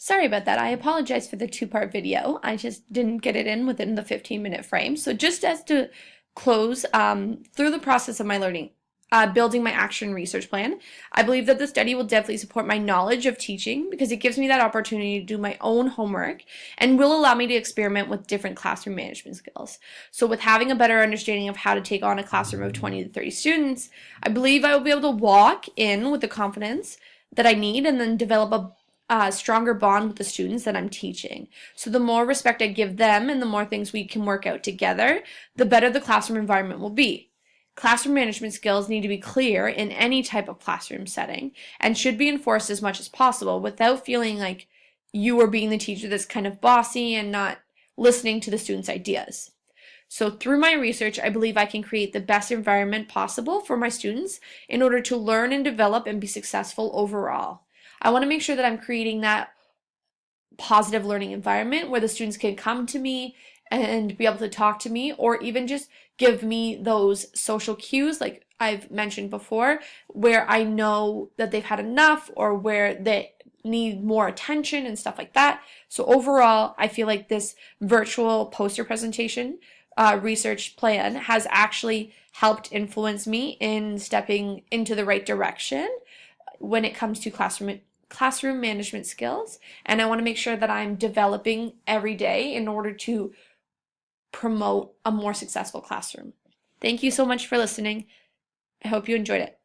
Sorry about that. I apologize for the two-part video. I just didn't get it in within the 15-minute frame. So just as to close, through the process of my learning, building my action research plan, I believe that the study will definitely support my knowledge of teaching because it gives me that opportunity to do my own homework and will allow me to experiment with different classroom management skills. So with having a better understanding of how to take on a classroom of 20 to 30 students, I believe I will be able to walk in with the confidence that I need and then develop a stronger bond with the students that I'm teaching. So the more respect I give them and the more things we can work out together, the better the classroom environment will be. Classroom management skills need to be clear in any type of classroom setting and should be enforced as much as possible without feeling like you are being the teacher that's kind of bossy and not listening to the students' ideas. So through my research, I believe I can create the best environment possible for my students in order to learn and develop and be successful overall. I want to make sure that I'm creating that positive learning environment where the students can come to me and be able to talk to me or even just give me those social cues like I've mentioned before where I know that they've had enough or where they need more attention and stuff like that. So overall, I feel like this virtual poster presentation research plan has actually helped influence me in stepping into the right direction when it comes to classroom management skills, and I want to make sure that I'm developing every day in order to promote a more successful classroom. Thank you so much for listening. I hope you enjoyed it.